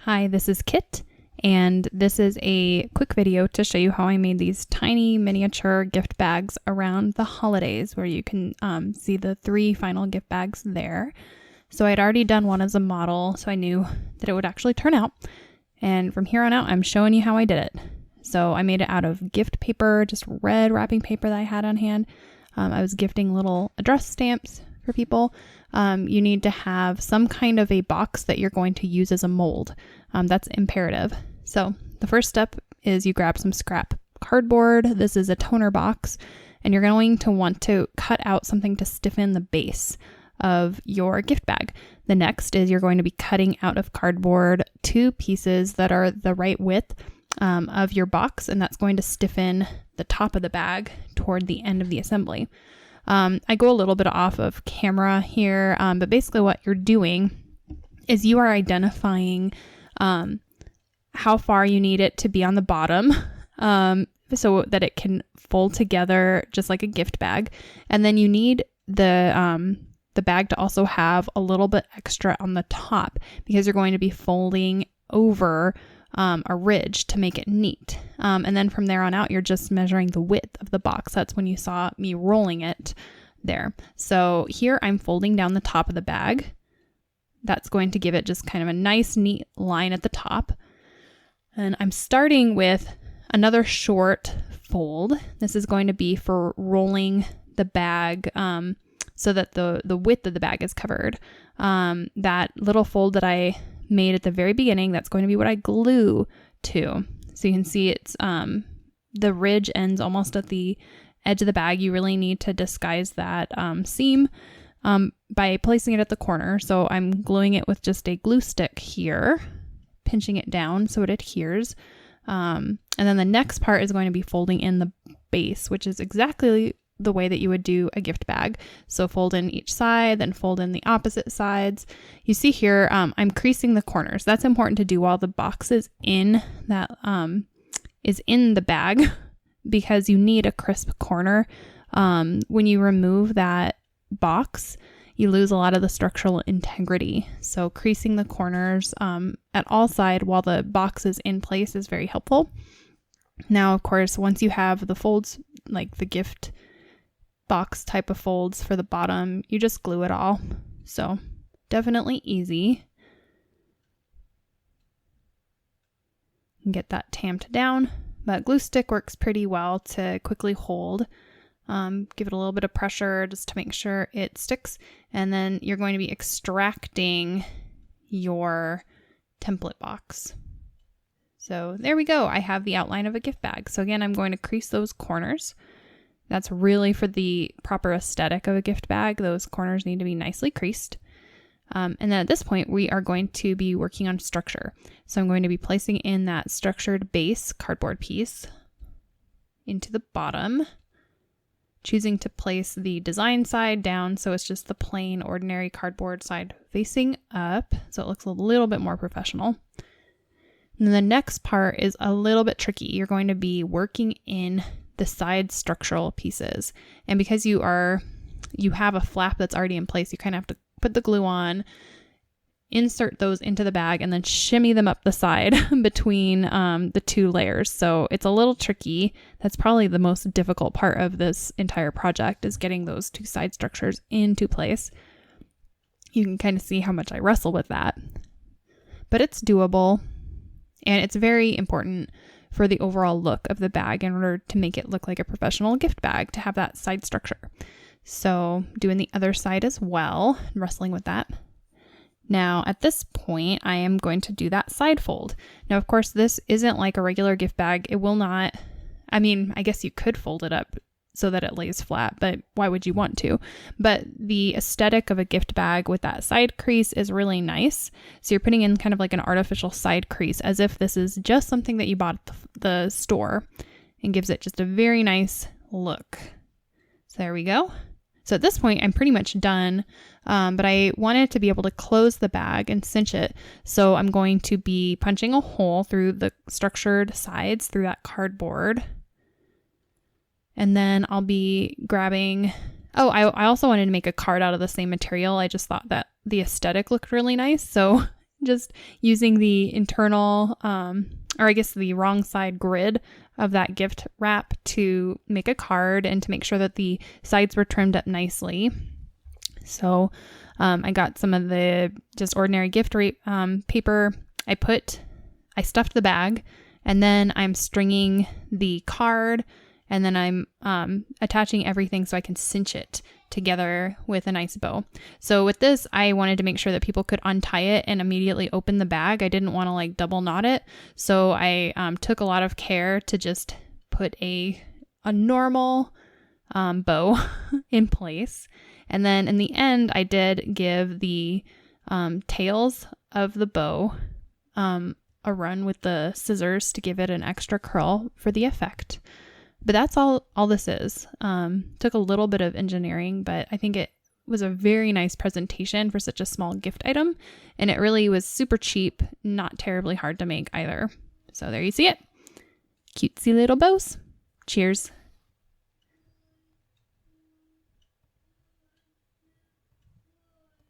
Hi, this is Kit, and this is a quick video to show you how I made these tiny miniature gift bags around the holidays, where you can see the 3 final gift bags there. So I'd already done one as a model, so I knew that it would actually turn out. And from here on out, I'm showing you how I did it. So I made it out of gift paper, just red wrapping paper that I had on hand. I was gifting little address stamps for people. You need to have some kind of a box that you're going to use as a mold. That's imperative. So the first step is you grab some scrap cardboard. This is a toner box, and you're going to want to cut out something to stiffen the base of your gift bag. The next is you're going to be cutting out of cardboard 2 pieces that are the right width of your box, and that's going to stiffen the top of the bag toward the end of the assembly. I go a little bit off of camera here, but basically what you're doing is you are identifying how far you need it to be on the bottom so that it can fold together just like a gift bag. And then you need the bag to also have a little bit extra on the top because you're going to be folding over a ridge to make it neat. And then from there on out, you're just measuring the width of the box. That's when you saw me rolling it there. So here I'm folding down the top of the bag. That's going to give it just kind of a nice, neat line at the top. And I'm starting with another short fold. This is going to be for rolling the bag so that the width of the bag is covered. That little fold that I made at the very beginning, that's going to be what I glue to. So you can see it's the ridge ends almost at the edge of the bag. You really need to disguise that seam by placing it at the corner. So I'm gluing it with just a glue stick here, pinching it down so it adheres. And then the next part is going to be folding in the base, which is exactly the way that you would do a gift bag. So fold in each side, then fold in the opposite sides. You see here, I'm creasing the corners. That's important to do while the box is in the bag because you need a crisp corner. When you remove that box, you lose a lot of the structural integrity. So creasing the corners at all sides while the box is in place is very helpful. Now, of course, once you have the folds, like the gift box type of folds for the bottom, you just glue it all. So definitely easy. Get that tamped down, but glue stick works pretty well to quickly hold. Give it a little bit of pressure just to make sure it sticks, and then you're going to be extracting your template box. So there we go. I have the outline of a gift bag. So again, I'm going to crease those corners. That's really for the proper aesthetic of a gift bag. Those corners need to be nicely creased. And then at this point, we are going to be working on structure. So I'm going to be placing in that structured base cardboard piece into the bottom, choosing to place the design side down so it's just the plain ordinary cardboard side facing up, so it looks a little bit more professional. And then the next part is a little bit tricky. You're going to be working in the side structural pieces. And because you have a flap that's already in place, you kind of have to put the glue on, insert those into the bag, and then shimmy them up the side between the 2 layers. So it's a little tricky. That's probably the most difficult part of this entire project, is getting those 2 side structures into place. You can kind of see how much I wrestle with that. But it's doable, and it's very important for the overall look of the bag in order to make it look like a professional gift bag, to have that side structure. So doing the other side as well, wrestling with that. Now at this point, I am going to do that side fold. Now, of course, this isn't like a regular gift bag. It will not, I guess you could fold it up so that it lays flat, but why would you want to? But the aesthetic of a gift bag with that side crease is really nice. So you're putting in kind of like an artificial side crease, as if this is just something that you bought at the store, and gives it just a very nice look. So there we go. So at this point, I'm pretty much done, but I wanted to be able to close the bag and cinch it. So I'm going to be punching a hole through the structured sides through that cardboard. And then I'll be grabbing, I also wanted to make a card out of the same material. I just thought that the aesthetic looked really nice. So just using the internal, or I guess the wrong side grid of that gift wrap to make a card and to make sure that the sides were trimmed up nicely. So I got some of the just ordinary gift paper. I stuffed the bag, and then I'm stringing the card, and then I'm attaching everything so I can cinch it together with a nice bow. So with this, I wanted to make sure that people could untie it and immediately open the bag. I didn't want to like double knot it. So I took a lot of care to just put a normal bow in place. And then in the end, I did give the tails of the bow a run with the scissors to give it an extra curl for the effect. But that's all this is. Took a little bit of engineering, but I think it was a very nice presentation for such a small gift item. And it really was super cheap, not terribly hard to make either. So there you see it. Cutesy little bows. Cheers.